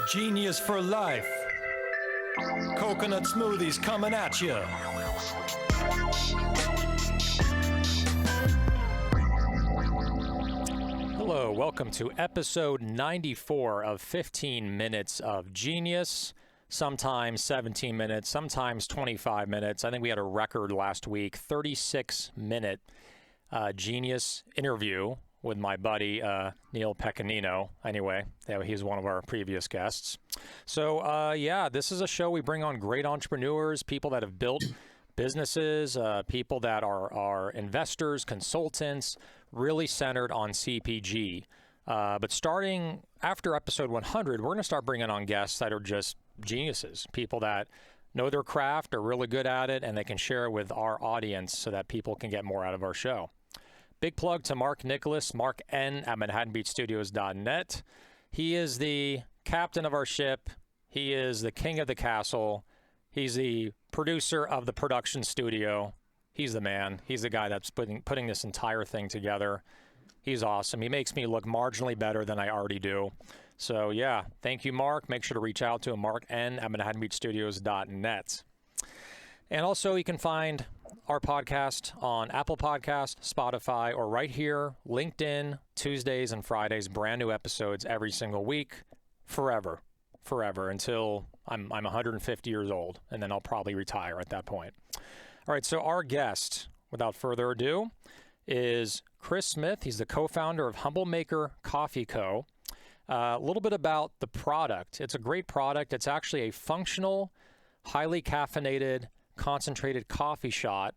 Genius for life. Coconut smoothies coming at you. Hello, welcome to episode 94 of 15 Minutes of Genius. Sometimes 17 minutes, sometimes 25 minutes. I think we had a record last week, 36-minute Genius interview with my buddy Neil Pecanino. Anyway, he's one of our previous guests. So yeah, this is a show we bring on great entrepreneurs, people that have built businesses, people that are investors, consultants, really centered on CPG. But starting after episode 100, we're going to start bringing on guests that are just geniuses, people that know their craft, are really good at it, and they can share it with our audience so that people can get more out of our show. Big plug to Mark Nicholas, Mark N at ManhattanBeachStudios.net. He is the captain of our ship. He is the king of the castle. He's the producer of the production studio. He's the man. He's the guy that's putting this entire thing together. He's awesome. He makes me look marginally better than I already do. So yeah, thank you, Mark. Make sure to reach out to him, Mark N at ManhattanBeachStudios.net. And also you can find our podcast on Apple Podcasts, Spotify, or right here, LinkedIn, Tuesdays and Fridays, brand new episodes every single week, forever, until I'm 150 years old, and then I'll probably retire at that point. All right, so our guest, without further ado, is Chris Smith. He's the co-founder of Humblemaker Coffee Co. A little bit about the product. It's a great product. It's actually a functional, highly caffeinated, concentrated coffee shot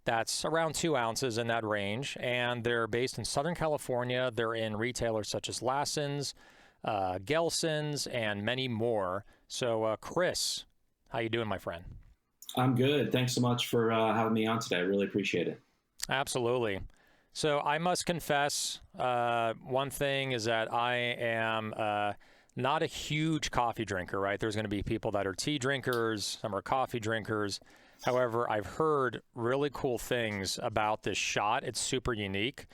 that's around 2 ounces in that range, and they're based in Southern California. They're in retailers such as Lassen's, Gelson's, and many more. So Chris, how you doing, my friend? I'm good. Thanks so much for having me on today. I really appreciate it. Absolutely. So I must confess, one thing is that I am not a huge coffee drinker, right? There's going to be people that are tea drinkers, some are coffee drinkers. However, I've heard really cool things about this shot. It's super unique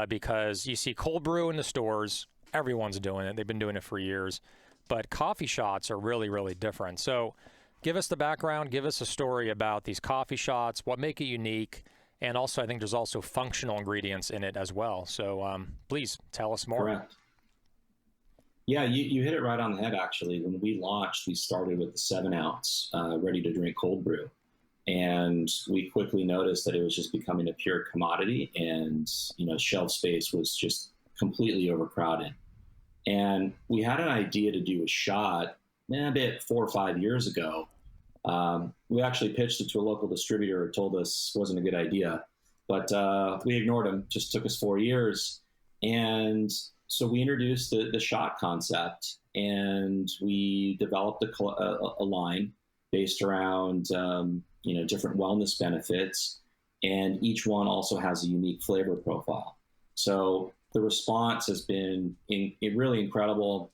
because you see cold brew in the stores. Everyone's doing it. They've been doing it for years. But coffee shots are really, really different. So give us the background. Give us a story about these coffee shots, what make it unique. And also, I think there's also functional ingredients in it as well. So please tell us more. Correct. Yeah, you hit it right on the head, actually. When we launched, we started with the 7-ounce ready-to-drink cold brew. And we quickly noticed that it was just becoming a pure commodity, and shelf space was just completely overcrowded. And we had an idea to do a shot about 4 or 5 years ago. We actually pitched it to a local distributor who told us it wasn't a good idea, but we ignored him. Just took us 4 years. And so we introduced the shot concept, and we developed a line based around different wellness benefits, and each one also has a unique flavor profile. So the response has been really incredible.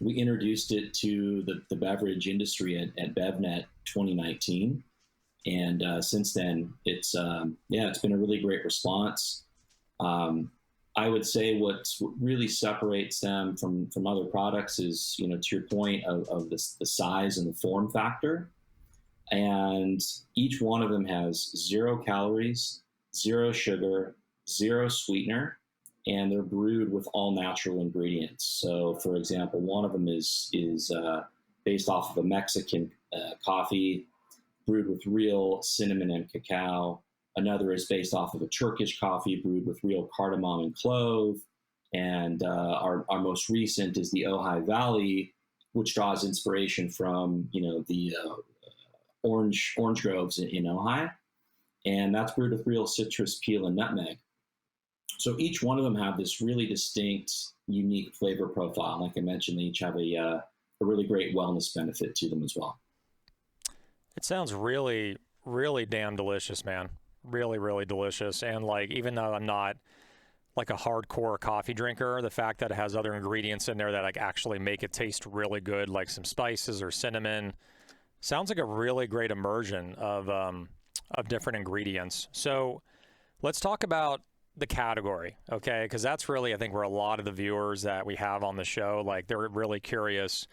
We introduced it to the beverage industry at BevNet 2019, and since then it's been a really great response. I would say what really separates them from other products is, to your point of the size and the form factor. And each one of them has 0 calories, 0 sugar, 0 sweetener, and they're brewed with all natural ingredients. So, for example, one of them is based off of a Mexican coffee brewed with real cinnamon and cacao. Another is based off of a Turkish coffee brewed with real cardamom and clove. And our most recent is the Ojai Valley, which draws inspiration from the orange groves in Ojai. And that's brewed with real citrus, peel, and nutmeg. So each one of them have this really distinct, unique flavor profile. Like I mentioned, they each have a really great wellness benefit to them as well. It sounds really, really damn delicious, man. Really, really delicious. And even though I'm not like a hardcore coffee drinker, the fact that it has other ingredients in there that actually make it taste really good, like some spices or cinnamon, sounds like a really great immersion of different ingredients. So let's talk about the category, okay? Because that's really, I think, where a lot of the viewers that we have on the show, like, they're really curious.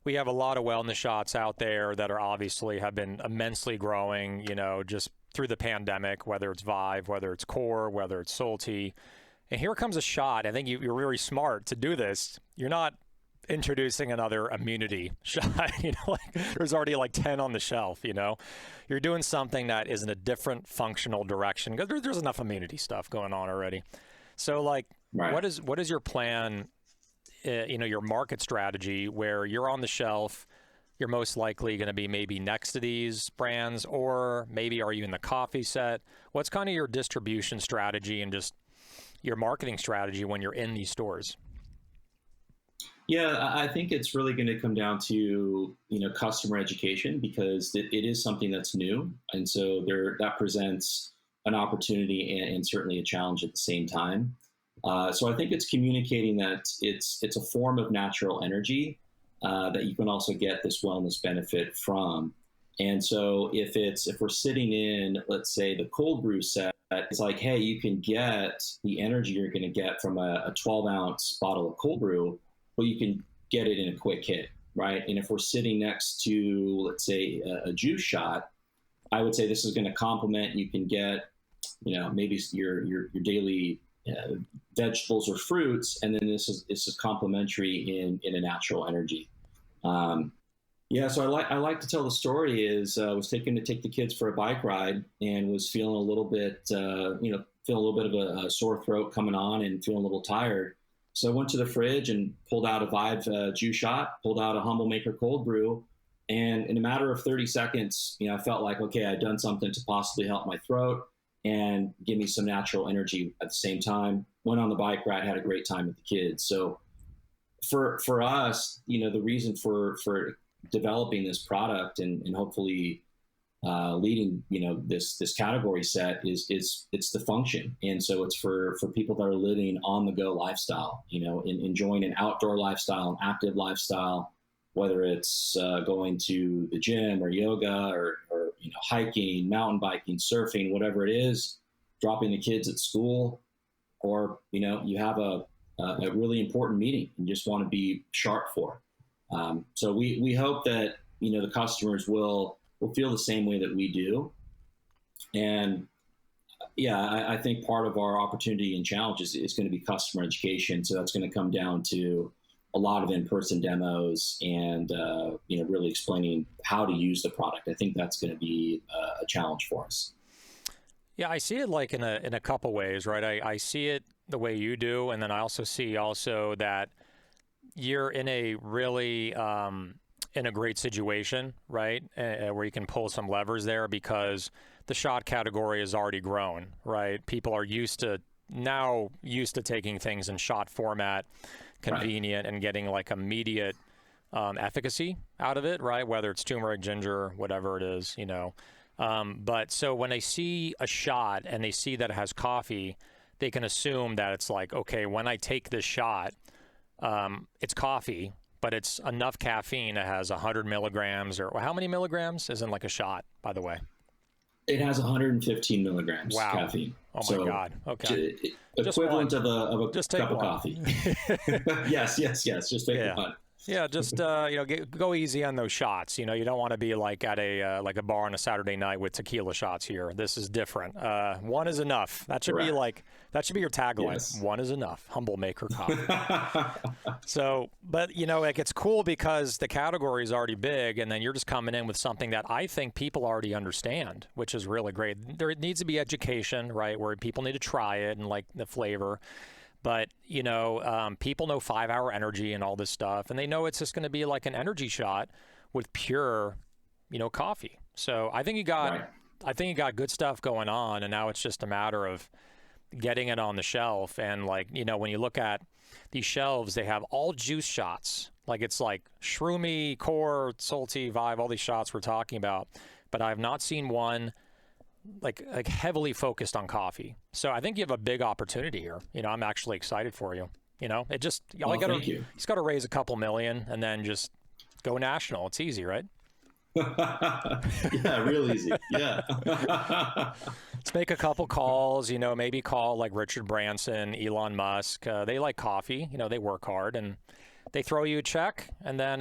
We have a lot of wellness shots out there that are obviously have been immensely growing, just through the pandemic, whether it's Vive, whether it's Core, whether it's Salty. And here comes a shot. I think you're really smart to do this. You're not introducing another immunity shot. There's already like 10 on the shelf. You're doing something that is in a different functional direction because there's enough immunity stuff going on already. So like, right. what is your plan? Your market strategy where you're on the shelf, you're most likely going to be maybe next to these brands, or maybe are you in the coffee set? What's kind of your distribution strategy and just your marketing strategy when you're in these stores? Yeah, I think it's really going to come down to, customer education, because it is something that's new. And so that presents an opportunity and certainly a challenge at the same time. So I think it's communicating that it's a form of natural energy that you can also get this wellness benefit from. And so if we're sitting in, let's say, the cold brew set, it's like, hey, you can get the energy you're going to get from a 12-ounce bottle of cold brew, but you can get it in a quick hit, right? And if we're sitting next to, let's say, a juice shot, I would say this is going to complement. You can get, maybe your daily vegetables or fruits, and then this is complementary in a natural energy. So I like to tell the story is I was taking to take the kids for a bike ride and was feeling a little bit, feeling a little bit of a sore throat coming on and feeling a little tired. So I went to the fridge and pulled out a Vive juice shot, pulled out a Humblemaker cold brew, and in a matter of 30 seconds, I felt like, okay, I'd done something to possibly help my throat and give me some natural energy at the same time. Went on the bike ride, had a great time with the kids. So for us, the reason for developing this product and hopefully leading, this category set is it's the function. And so it's for people that are living on the go lifestyle, enjoying an outdoor lifestyle, an active lifestyle, whether it's going to the gym or yoga or hiking, mountain biking, surfing, whatever it is, dropping the kids at school, or, you have a really important meeting and just want to be sharp for. So we hope that, the customers will feel the same way that we do. And I think part of our opportunity and challenge is going to be customer education. So that's going to come down to a lot of in-person demos and, really explaining how to use the product. I think that's going to be a challenge for us. Yeah, I see it like in a couple ways, right? I see it the way you do. And then I also see that you're in a really, in a great situation, right? Where you can pull some levers there because the shot category has already grown, right? People are used to taking things in shot format, convenient, right, and getting like immediate efficacy out of it, right? Whether it's turmeric, ginger, whatever it is, But so when they see a shot and they see that it has coffee, they can assume that it's like, okay, when I take this shot, it's coffee, but it's enough caffeine. It has 100 milligrams, or how many milligrams is in like a shot, by the way? It has 115 milligrams. Wow. Caffeine. Oh my God. Okay. Equivalent of a cup of coffee. Yes. Just take one. Yeah, just go easy on those shots. You don't want to be like at a bar on a Saturday night with tequila shots here. This is different. One is enough. That should be your tagline. Yes. One is enough. Humblemaker coffee. So, but it's cool because the category is already big, and then you're just coming in with something that I think people already understand, which is really great. There needs to be education, right, where people need to try it and like the flavor. But, people know 5-hour energy and all this stuff, and they know it's just going to be like an energy shot with pure, coffee. So I think you got good stuff going on, and now it's just a matter of getting it on the shelf. And like, when you look at these shelves, they have all juice shots. Like it's like Shroomy, Core, Salty, Vive, all these shots we're talking about. But I have not seen one like heavily focused on coffee. So I think you have a big opportunity here. I'm actually excited for you. It just, thank you. He's got to raise a couple million and then just go national. It's easy, right? Yeah, real easy. Yeah. Let's make a couple calls, maybe call like Richard Branson, Elon Musk. They like coffee, they work hard, and they throw you a check, and then,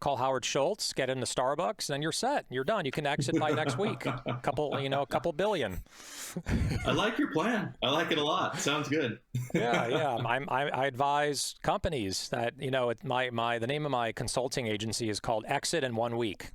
call Howard Schultz, get into Starbucks, and then you're set. You're done. You can exit by next week. A couple billion. I like your plan. I like it a lot. Sounds good. Yeah. I advise companies that, the name of my consulting agency is called Exit in 1 week.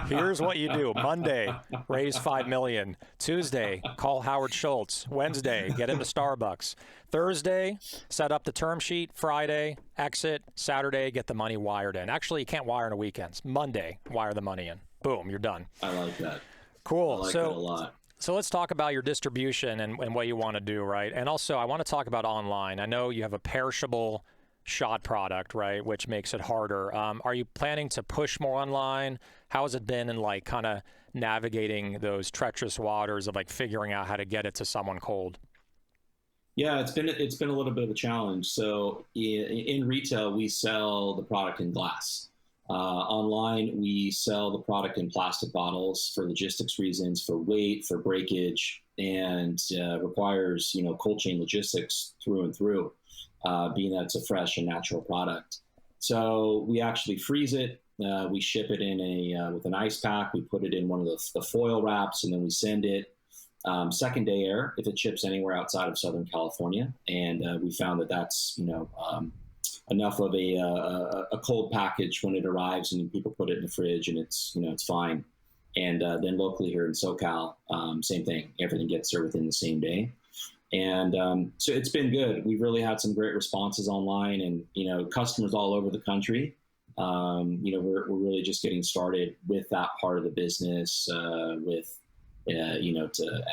Here's what you do. Monday, raise $5 million. Tuesday, call Howard Schultz. Wednesday, get into Starbucks. Thursday, set up the term sheet. Friday, exit. Saturday, get the money wired in. Actually, you can't wire on a weekend. Monday, wire the money in. Boom, you're done. I like that. Cool. I like that a lot. So let's talk about your distribution and what you want to do, right? And also, I want to talk about online. I know you have a perishable shot product, right, which makes it harder. Are you planning to push more online? How has it been in like kind of navigating those treacherous waters of like figuring out how to get it to someone cold? Yeah, it's been a little bit of a challenge. So in retail, we sell the product in glass. Online, we sell the product in plastic bottles for logistics reasons, for weight, for breakage, and requires cold chain logistics through and through. Being that it's a fresh and natural product. So we actually freeze it. We ship it in with an ice pack. We put it in one of the foil wraps, and then we send it second day air if it ships anywhere outside of Southern California. And we found that that's enough of a cold package when it arrives, and people put it in the fridge, and it's fine. And then locally here in SoCal, same thing. Everything gets there within the same day. And so it's been good. We've really had some great responses online, and customers all over the country. We're really just getting started with that part of the business, with to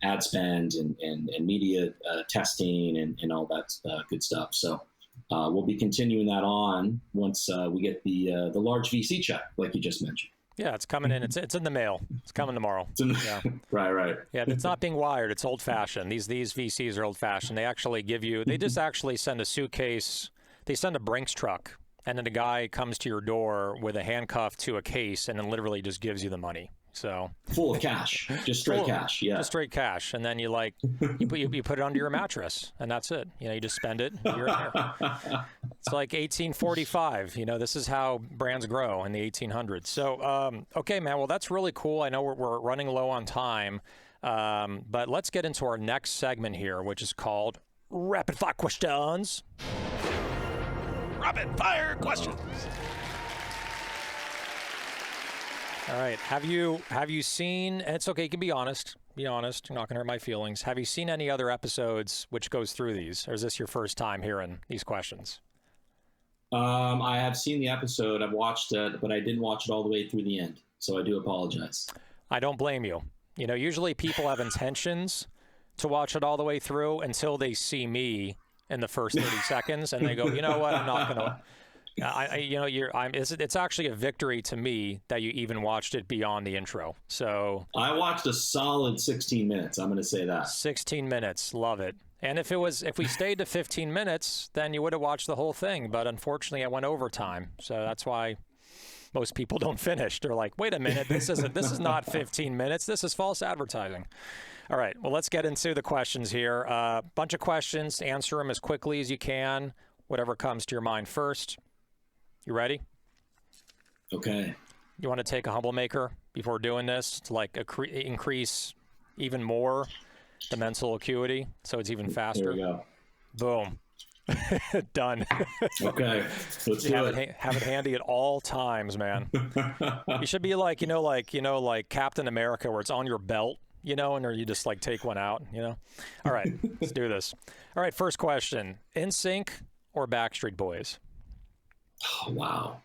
ad spend and media testing and all that good stuff. So we'll be continuing that on once we get the large VC check, like you just mentioned. Yeah, it's coming in. It's in the mail. It's coming tomorrow. Yeah. Right. Yeah, it's not being wired. It's old-fashioned. These VCs are old-fashioned. They actually they just actually send a suitcase. They send a Brinks truck, and then the guy comes to your door with a handcuff to a case, and then literally just gives you the money. So full of cash, just straight cash. Yeah, just straight cash, and then you put it under your mattress, and that's it. You just spend it. You're in there. It's like 1845. This is how brands grow in the 1800s. So okay, man. Well, that's really cool. I know we're running low on time, but let's get into our next segment here, which is called Rapid Fire Questions. Rapid Fire Questions. All right. Have you seen, and it's okay, you can be honest. Be honest. You're not going to hurt my feelings. Have you seen any other episodes which goes through these? Or is this your first time hearing these questions? I have seen the episode. I've watched it, but I didn't watch it all the way through the end. So I do apologize. I don't blame you. Usually people have intentions to watch it all the way through until they see me in the first 30 seconds and they go, you know what, I'm not going to. It's actually a victory to me that you even watched it beyond the intro. So I watched a solid 16 minutes. I'm going to say that 16 minutes. Love it. And if we stayed to 15 minutes, then you would have watched the whole thing. But unfortunately, I went overtime. So that's why most people don't finish. They're like, wait a minute, this is not 15 minutes. This is false advertising. All right. Well, let's get into the questions here. Bunch of questions. Answer them as quickly as you can. Whatever comes to your mind first. You ready? Okay. You want to take a Humblemaker before doing this to increase even more the mental acuity so it's even faster? There we go. Boom. Done. Okay. Let's do it. Have it handy at all times, man. You should be like Captain America where it's on your belt, and or you just take one out, All right. Let's do this. All right. First question. Nsync or Backstreet Boys? Oh, wow.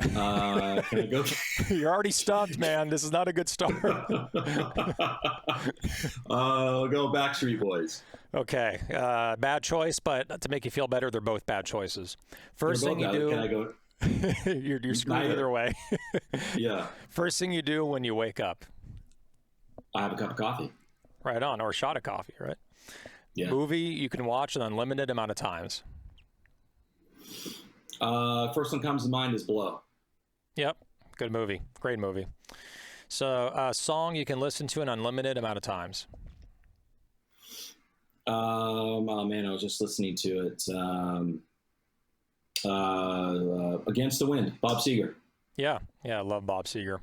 Can I go? You're already stumped, man. This is not a good start. I'll go Backstreet Boys. Okay. Bad choice, but to make you feel better, they're both bad choices. First thing you do. Can I go? You're screwed either way. Yeah. First thing you do when you wake up. I have a cup of coffee. Right on, or a shot of coffee, right? Yeah. Movie you can watch an unlimited amount of times. First one comes to mind is Blow. Yep. Good movie. Great movie. So, a song you can listen to an unlimited amount of times. Oh man, I was just listening to it. Against the Wind, Bob Seger. Yeah, I love Bob Seger.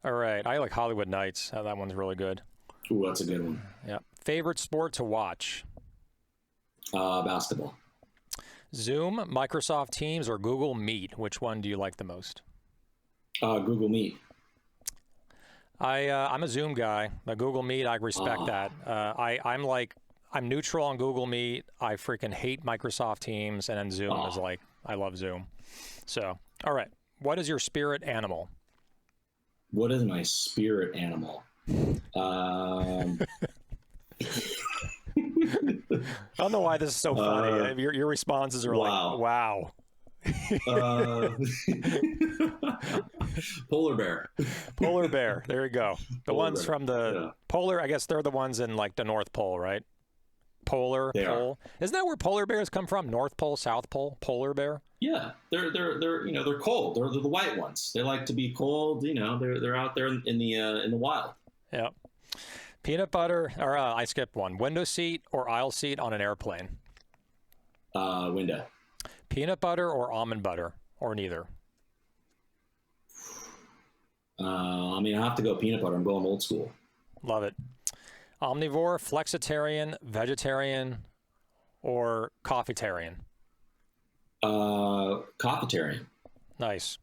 All right, I like Hollywood Nights. That one's really good. Ooh, that's a good one. Yeah. Favorite sport to watch? Basketball. Zoom, Microsoft Teams, or Google Meet? Which one do you like the most? Google Meet. I'm a Zoom guy, but Google Meet, I respect that. I'm neutral on Google Meet. I freaking hate Microsoft Teams, and then Zoom is like, I love Zoom. So, all right. What is your spirit animal? What is my spirit animal? I don't know why this is so funny. Your responses are like, wow. Polar bear. Polar bear. There you go. The Polar ones bear. from the polar, I guess they're the ones in like the North Pole, right? Polar, they pole. Are. Isn't that where polar bears come from? North Pole, South Pole, polar bear? Yeah, they're they're cold. They're the white ones. They like to be cold. They're out there in the wild. Yeah. Peanut butter, or I skipped one. Window seat or aisle seat on an airplane? Window. Peanut butter or almond butter, or neither? I have to go peanut butter. I'm going old school. Love it. Omnivore, flexitarian, vegetarian, or coffeetarian? Coffeetarian. Nice.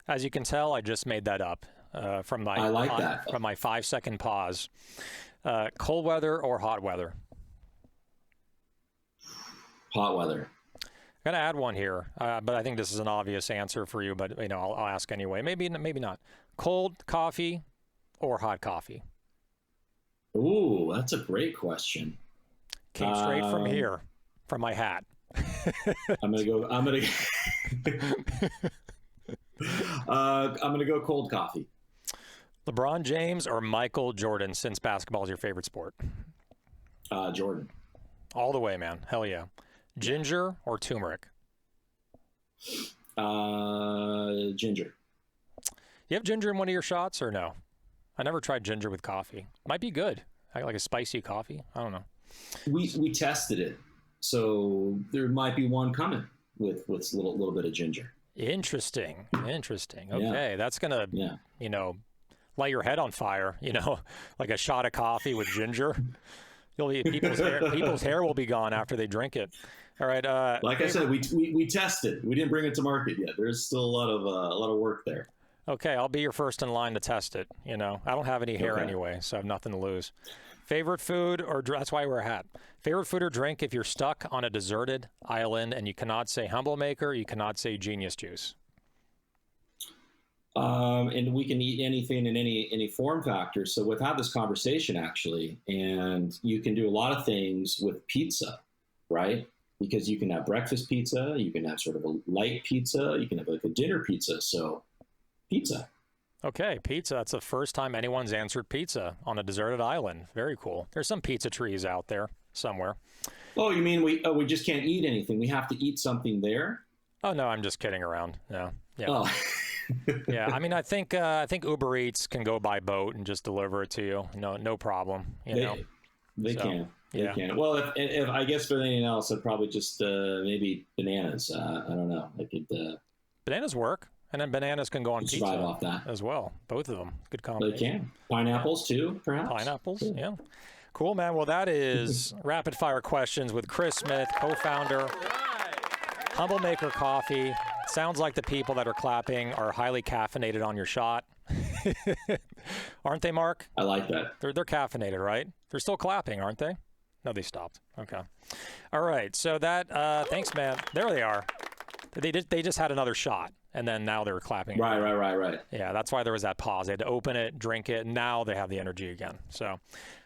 As you can tell, I just made that up from my from my 5-second pause. Cold weather or hot weather? Hot weather. I'm gonna add one here, but I think this is an obvious answer for you. But I'll ask anyway. Maybe not. Cold coffee or hot coffee? Ooh, that's a great question. Came straight from here, from my hat. I'm gonna go cold coffee. LeBron James or Michael Jordan, since basketball is your favorite sport? Jordan. All the way, man. Hell yeah. Ginger or turmeric? Ginger. You have ginger in one of your shots or no? I never tried ginger with coffee. Might be good. I like a spicy coffee. I don't know. We tested it, so there might be one coming with a little bit of ginger. Interesting. Okay, that's gonna light your head on fire. Like a shot of coffee with ginger. People's hair will be gone after they drink it. All right. Like I said, we tested. We didn't bring it to market yet. There's still a lot of work there. Okay, I'll be your first in line to test it. I don't have any hair anyway, so I have nothing to lose. Favorite food or that's why I wear a hat. Favorite food or drink if you're stuck on a deserted island and you cannot say Humblemaker, you cannot say Genius Juice. And we can eat anything in any form factor. So we've had this conversation actually, and you can do a lot of things with pizza, right? Because you can have breakfast pizza, you can have sort of a light pizza, you can have like a dinner pizza. So pizza. Okay, pizza. That's the first time anyone's answered pizza on a deserted island. Very cool. There's some pizza trees out there somewhere. Oh, you mean we just can't eat anything? We have to eat something there? Oh no, I'm just kidding around. Yeah. Oh. Yeah. I think Uber Eats can go by boat and just deliver it to you. No problem. They can. They can. Well, if I guess for anything else, I'd probably just maybe bananas. I don't know. I could. Bananas work. And then bananas can go on pizza off that as well. Both of them. Good combination. They can. Pineapples too, perhaps. Pineapples, yeah. Cool, man. Well, that is Rapid Fire Questions with Chris Smith, co-founder, Humblemaker Coffee. Sounds like the people that are clapping are highly caffeinated on your shot. Aren't they, Mark? I like that. They're caffeinated, right? They're still clapping, aren't they? No, they stopped. Okay. All right. So that, thanks, man. There they are. They just had another shot. And then now they're clapping. Right. Yeah, that's why there was that pause. They had to open it, drink it, and now they have the energy again. So,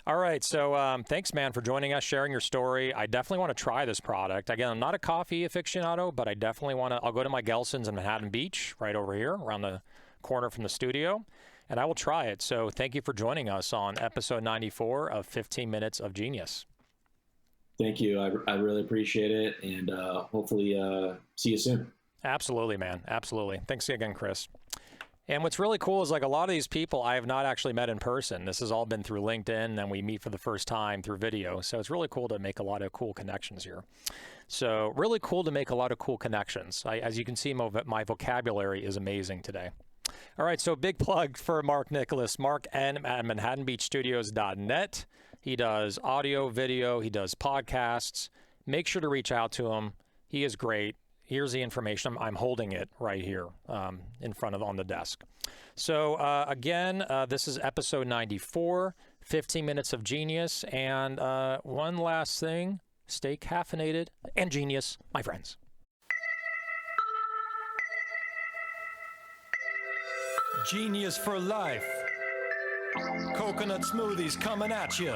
all right. So thanks, man, for joining us, sharing your story. I definitely want to try this product. Again, I'm not a coffee aficionado, but I definitely want to. I'll go to my Gelson's in Manhattan Beach, right over here, around the corner from the studio, and I will try it. So thank you for joining us on episode 94 of 15 Minutes of Genius. Thank you. I really appreciate it, and hopefully see you soon. Absolutely, man. Absolutely. Thanks again, Chris. And what's really cool is like a lot of these people I have not actually met in person. This has all been through LinkedIn, and we meet for the first time through video. So it's really cool to make a lot of cool connections here. So really cool to make a lot of cool connections. As you can see, my vocabulary is amazing today. All right, so big plug for Mark Nicholas. Mark at ManhattanBeachStudios.net. He does audio, video, he does podcasts. Make sure to reach out to him. He is great. Here's the information. I'm holding it right here in front of on the desk. So again, this is episode 94, 15 minutes of genius. And one last thing, stay caffeinated and genius, my friends. Genius for life. Coconut smoothies coming at you.